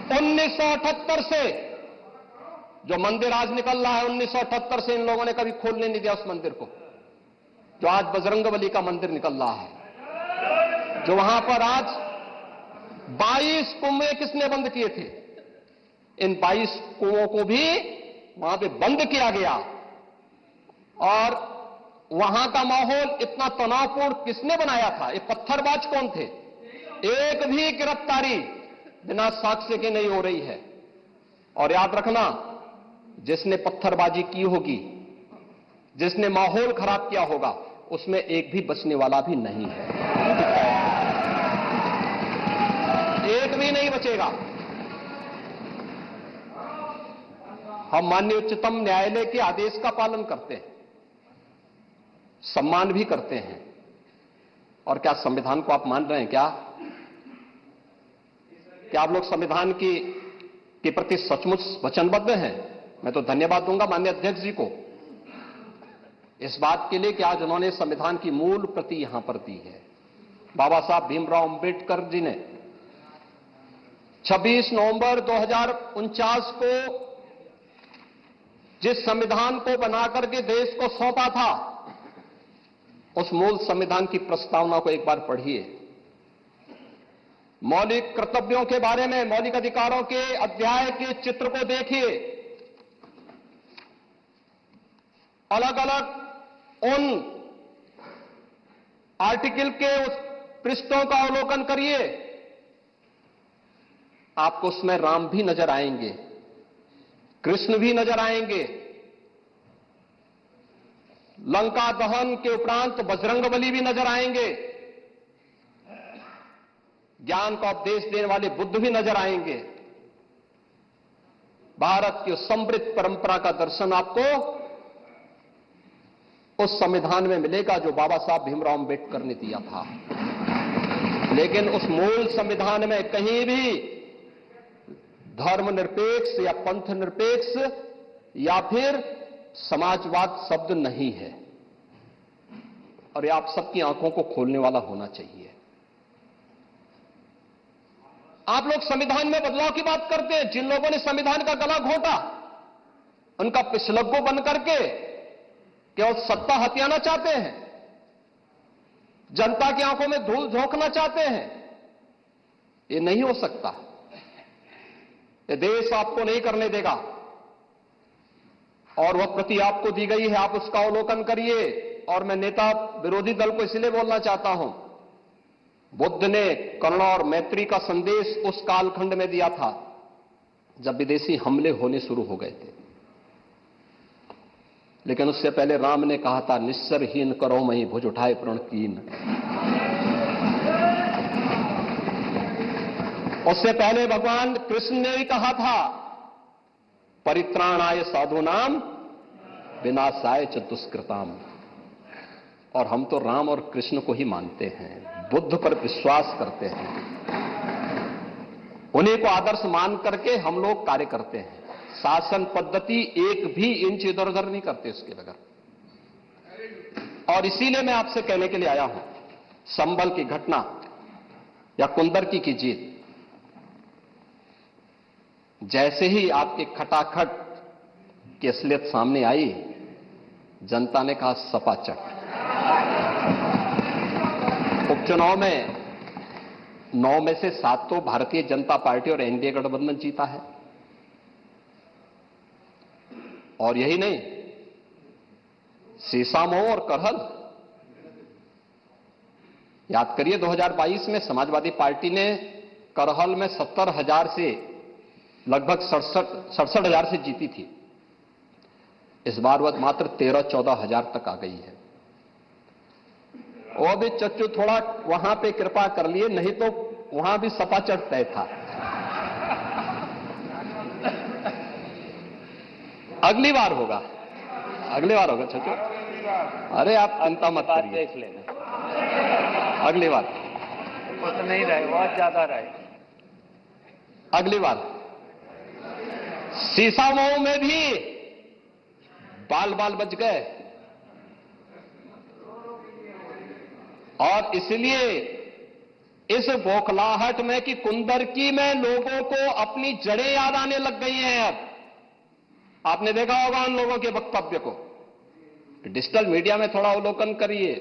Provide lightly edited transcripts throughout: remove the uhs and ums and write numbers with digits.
1978 से जो मंदिर आज निकल रहा है, 1978 से इन लोगों ने कभी खोलने नहीं दिया उस मंदिर को, जो आज बजरंगबली का मंदिर निकल रहा है, जो वहां पर आज 22 कुएं किसने बंद किए थे? इन 22 कुओं को भी वहां पे बंद किया गया। और वहां का माहौल इतना तनावपूर्ण किसने बनाया था? ये पत्थरबाज कौन थे? एक भी गिरफ्तारी बिना साक्ष्य के नहीं हो रही है। और याद रखना, जिसने पत्थरबाजी की होगी, जिसने माहौल खराब किया होगा, उसमें एक भी बचने वाला भी नहीं है, एक भी नहीं बचेगा। हम माननीय उच्चतम न्यायालय के आदेश का पालन करते हैं, सम्मान भी करते हैं। और क्या संविधान को आप मान रहे हैं? क्या आप लोग संविधान के प्रति सचमुच वचनबद्ध हैं? मैं तो धन्यवाद दूंगा माननीय अध्यक्ष जी को इस बात के लिए कि आज उन्होंने संविधान की मूल प्रति यहां पर दी है। बाबा साहब भीमराव अंबेडकर जी ने 26 नवंबर 2049 को जिस संविधान को बनाकर के देश को सौंपा था, उस मूल संविधान की प्रस्तावना को एक बार पढ़िए। मौलिक कर्तव्यों के बारे में, मौलिक अधिकारों के अध्याय के चित्र को देखिए। अलग अलग उन आर्टिकल के उस पृष्ठों का अवलोकन करिए। आपको उसमें राम भी नजर आएंगे, कृष्ण भी नजर आएंगे। लंका दहन के उपरांत बजरंगबली भी नजर आएंगे। ज्ञान का उपदेश देने वाले बुद्ध भी नजर आएंगे। भारत की समृद्ध परंपरा का दर्शन आपको उस संविधान में मिलेगा जो बाबा साहब भीमराव अंबेडकर ने दिया था। लेकिन उस मूल संविधान में कहीं भी धर्मनिरपेक्ष या पंथ निरपेक्ष या फिर समाजवाद शब्द नहीं है। और ये आप सबकी आंखों को खोलने वाला होना चाहिए। आप लोग संविधान में बदलाव की बात करते हैं। जिन लोगों ने संविधान का गला घोटा, उनका पिछलग्गू बन करके केवल सत्ता हथियाना चाहते हैं, जनता की आंखों में धूल झोंकना चाहते हैं। ये नहीं हो सकता। ये देश आपको नहीं करने देगा। और वह प्रति आपको दी गई है, आप उसका अवलोकन करिए। और मैं नेता विरोधी दल को इसलिए बोलना चाहता हूं, बुद्ध ने करुणा और मैत्री का संदेश उस कालखंड में दिया था जब विदेशी हमले होने शुरू हो गए थे। लेकिन उससे पहले राम ने कहा था, निस्सरहीन करो मही भुज उठाए प्रण कीन। उससे पहले भगवान कृष्ण ने भी कहा था, परित्राणाय साधूनाम विनाशाय च दुष्कृताम। और हम तो राम और कृष्ण को ही मानते हैं, बुद्ध पर विश्वास करते हैं, उन्हीं को आदर्श मान करके हम लोग कार्य करते हैं। शासन पद्धति एक भी इंच इधर उधर नहीं करते उसके बगैर। और इसीलिए मैं आपसे कहने के लिए आया हूं, संभल की घटना या कुंदरकी की जीत, जैसे ही आपके खटाखट की असलियत सामने आई, जनता ने कहा सपाचट। उपचुनाव में 9 में से 7 तो भारतीय जनता पार्टी और एनडीए गठबंधन जीता है। और यही नहीं, सीसामऊ और करहल, याद करिए 2022 में समाजवादी पार्टी ने करहल में 70,000 से लगभग 67,000 से जीती थी। इस बार वह मात्र 13-14 हजार तक आ गई है। वो भी चच्चू थोड़ा वहां पे कृपा कर लिए, नहीं तो वहां भी सपाचट तय था। अगली बार होगा, अगली बार होगा चच्चू। अरे आप चिंता मत करिए, देख लेना अगली बार। कुछ नहीं रहे, बहुत ज्यादा रहे अगली बार। सीसामऊ में भी बाल बाल बच गए। और इसलिए इस बौखलाहट में कि कुंदरकी में लोगों को अपनी जड़ें याद आने लग गई हैं। अब आपने देखा होगा उन लोगों के वक्तव्य को, डिजिटल मीडिया में थोड़ा अवलोकन करिए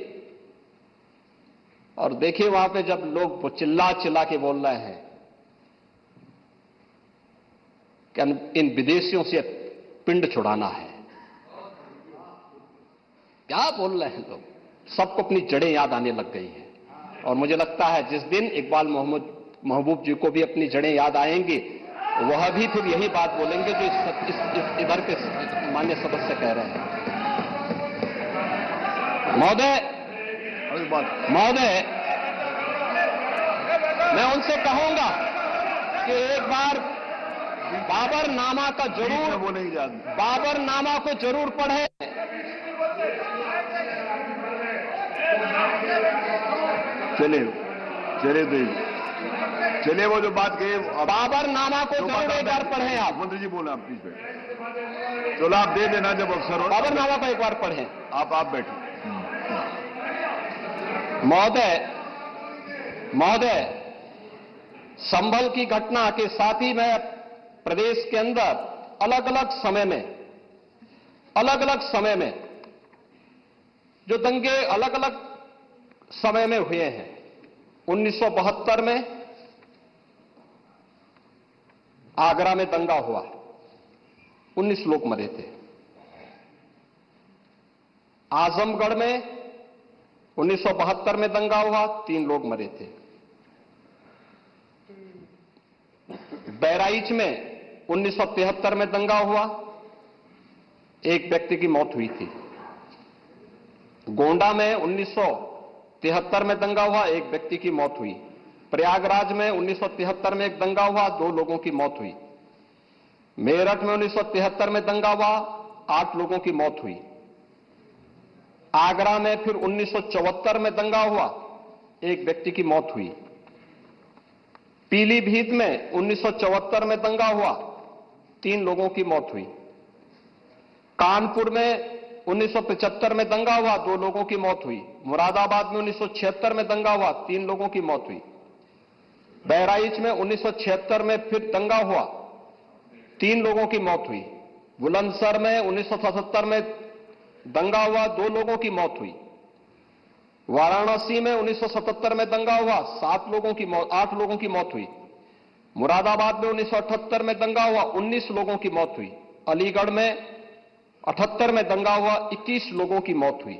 और देखिए वहां पे जब लोग वो चिल्ला चिल्ला के बोल रहे हैं कि इन विदेशियों से पिंड छुड़ाना है, क्या बोल रहे हैं लोग, सबको अपनी जड़ें याद आने लग गई हैं। और मुझे लगता है जिस दिन इकबाल महबूब जी को भी अपनी जड़ें याद आएंगी, वह भी फिर यही बात बोलेंगे जो इधर के माननीय सदस्य कह रहे हैं। महोदय, मैं उनसे कहूंगा कि एक बार बाबरनामा का जरूर बाबरनामा को जरूर पढ़ें। चलिए वो जो बात कही बाबरनामा को जरूर एक बार पढ़ें आप। मंत्री जी बोला आप प्लीज बैठे। चलो आप दे देना जब अवसर हो। बाबरनामा को एक बार पढ़ें आप बैठे। महोदय, संभल की घटना के साथ ही मैं प्रदेश के अंदर अलग अलग समय में जो दंगे अलग अलग समय में हुए हैं, 1972 में आगरा में दंगा हुआ, 19 लोग मरे थे। आजमगढ़ में 1972 में दंगा हुआ, 3 लोग मरे थे। बहराइच में 1973 में दंगा हुआ, 1 व्यक्ति की मौत हुई थी। गोंडा में 1973 में दंगा हुआ, 1 व्यक्ति की मौत हुई। प्रयागराज में 1973 में एक दंगा हुआ, 2 लोगों की मौत हुई। मेरठ में 1973 में दंगा हुआ, 8 लोगों की मौत हुई। आगरा में फिर 1974 में दंगा हुआ, 1 व्यक्ति की मौत हुई। पीलीभीत में 1974 में दंगा हुआ, 3 लोगों की मौत हुई। कानपुर में 1975 में दंगा हुआ, 2 लोगों की मौत हुई। मुरादाबाद में 1976 में दंगा हुआ, 3 लोगों की मौत हुई। बहराइच में 1976 में फिर दंगा हुआ, 3 लोगों की मौत हुई। बुलंदशहर में 1977 में दंगा हुआ, 2 लोगों की मौत हुई। वाराणसी में 1977 में दंगा हुआ, 8 लोगों की मौत हुई। मुरादाबाद में 1978 में दंगा हुआ, 19 लोगों की मौत हुई। अलीगढ़ में 78 में दंगा हुआ, 21 लोगों की मौत हुई।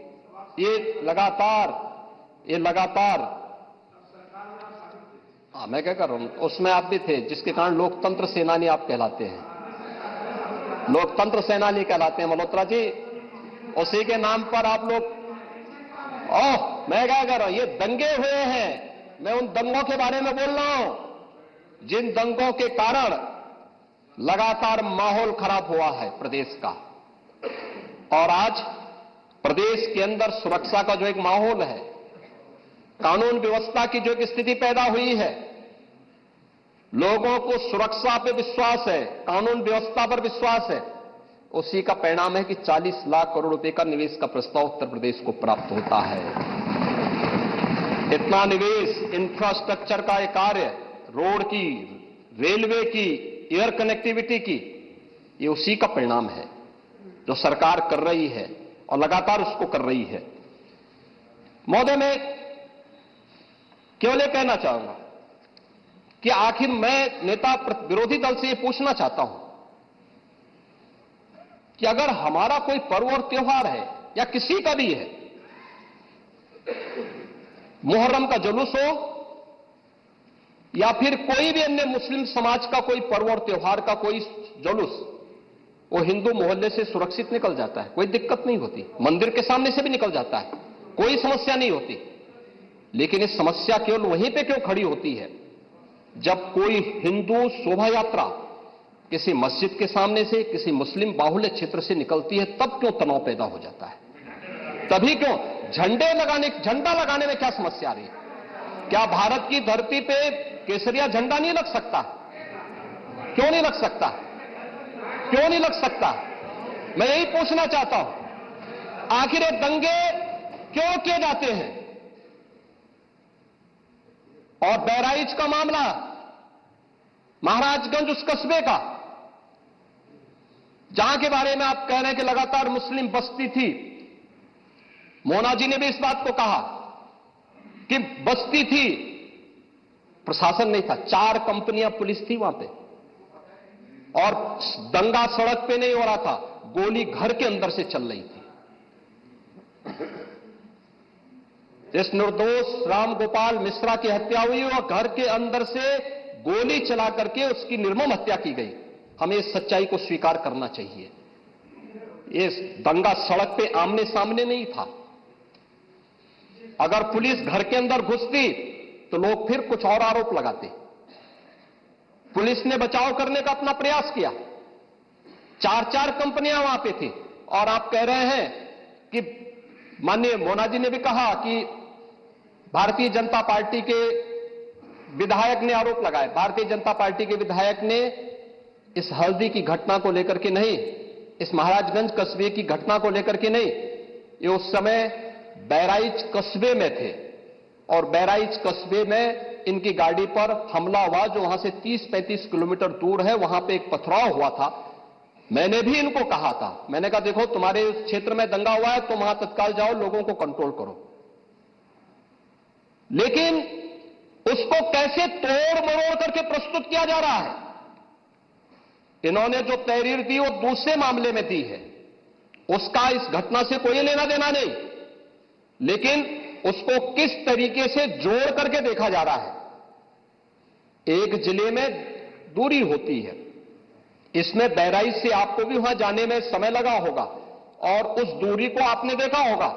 ये लगातार मैं क्या कर रहा हूं, उसमें आप भी थे, जिसके कारण लोकतंत्र सेनानी आप कहलाते हैं, लोकतंत्र सेनानी कहलाते हैं मल्होत्रा जी। उसी के नाम पर आप लोग, मैं क्या कर रहा हूं, ये दंगे हुए हैं, मैं उन दंगों के बारे में बोल रहा हूं जिन दंगों के कारण लगातार माहौल खराब हुआ है प्रदेश का। और आज प्रदेश के अंदर सुरक्षा का जो एक माहौल है, कानून व्यवस्था की जो एक स्थिति पैदा हुई है, लोगों को सुरक्षा पे विश्वास है, कानून व्यवस्था पर विश्वास है, उसी का परिणाम है कि 40 लाख करोड़ रुपए का निवेश का प्रस्ताव उत्तर प्रदेश को प्राप्त होता है। इतना निवेश, इंफ्रास्ट्रक्चर का एक कार्य, रोड की, रेलवे की, एयर कनेक्टिविटी की, ये उसी का परिणाम है जो सरकार कर रही है और लगातार उसको कर रही है। महोदय, मैं केवल ये कहना चाहूंगा कि आखिर मैं नेता विरोधी दल से ये पूछना चाहता हूं कि अगर हमारा कोई पर्व और त्योहार है या किसी का भी है, मुहर्रम का जुलूस हो या फिर कोई भी अन्य मुस्लिम समाज का कोई पर्व और त्योहार का कोई जुलूस, वो हिंदू मोहल्ले से सुरक्षित निकल जाता है, कोई दिक्कत नहीं होती, मंदिर के सामने से भी निकल जाता है, कोई समस्या नहीं होती। लेकिन ये समस्या केवल वहीं पे क्यों खड़ी होती है जब कोई हिंदू शोभा यात्रा किसी मस्जिद के सामने से, किसी मुस्लिम बाहुल्य क्षेत्र से निकलती है, तब क्यों तनाव पैदा हो जाता है? तभी क्यों झंडा लगाने में क्या समस्या आ रही है? क्या भारत की धरती पे केसरिया झंडा नहीं लग सकता? क्यों नहीं लग सकता? क्यों नहीं लग सकता? मैं यही पूछना चाहता हूं, आखिर ये दंगे क्यों किए जाते हैं? और बहराइच का मामला, महाराजगंज उस कस्बे का, जहां के बारे में आप कह रहे हैं कि लगातार मुस्लिम बस्ती थी। मोना जी ने भी इस बात को कहा कि बस्ती थी, प्रशासन नहीं था। 4 कंपनियां पुलिस थी वहां पे, और दंगा सड़क पे नहीं हो रहा था, गोली घर के अंदर से चल रही थी। जिस निर्दोष राम गोपाल मिश्रा की हत्या हुई, वह घर के अंदर से गोली चला करके उसकी निर्मम हत्या की गई। हमें इस सच्चाई को स्वीकार करना चाहिए। ये दंगा सड़क पे आमने सामने नहीं था। अगर पुलिस घर के अंदर घुसती तो लोग फिर कुछ और आरोप लगाते। पुलिस ने बचाव करने का अपना प्रयास किया। 4 कंपनियां वहां पे थी, और आप कह रहे हैं कि माननीय मोना जी ने भी कहा कि भारतीय जनता पार्टी के विधायक ने आरोप लगाए। भारतीय जनता पार्टी के विधायक ने इस हल्दी की घटना को लेकर के नहीं, इस महाराजगंज कस्बे की घटना को लेकर के नहीं, ये उस समय बहराइच कस्बे में थे, और बहराइच कस्बे में इनकी गाड़ी पर हमला हुआ, जो वहां से 30-35 किलोमीटर दूर है। वहां पे एक पथराव हुआ था। मैंने भी इनको कहा था, मैंने कहा देखो तुम्हारे क्षेत्र में दंगा हुआ है, तुम वहां तत्काल जाओ, लोगों को कंट्रोल करो। लेकिन उसको कैसे तोड़ मरोड़ करके प्रस्तुत किया जा रहा है। इन्होंने जो तहरीर दी वो दूसरे मामले में दी है, उसका इस घटना से कोई लेना देना नहीं, लेकिन उसको किस तरीके से जोड़ करके देखा जा रहा है। एक जिले में दूरी होती है, इसमें बहराइच से आपको भी वहां जाने में समय लगा होगा, और उस दूरी को आपने देखा होगा,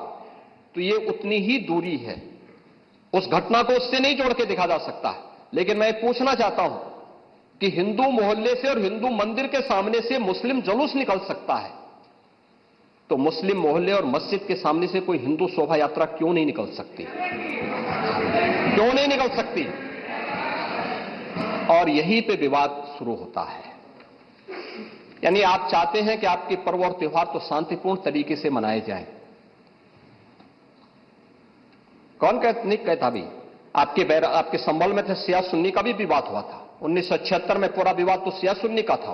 तो ये उतनी ही दूरी है। उस घटना को उससे नहीं जोड़ के देखा जा सकता है। लेकिन मैं पूछना चाहता हूं कि हिंदू मोहल्ले से और हिंदू मंदिर के सामने से मुस्लिम जुलूस निकल सकता है, तो मुस्लिम मोहल्ले और मस्जिद के सामने से कोई हिंदू शोभा यात्रा क्यों नहीं निकल सकती? क्यों नहीं निकल सकती? और यहीं पे विवाद शुरू होता है। यानी आप चाहते हैं कि आपके पर्व और त्योहार तो शांतिपूर्ण तरीके से मनाए जाएं। कौन नहीं कहता भी? आपके संबल में थे शिया सुन्नी का भी विवाद हुआ था। 1976 में पूरा विवाद तो शिया सुन्नी का था।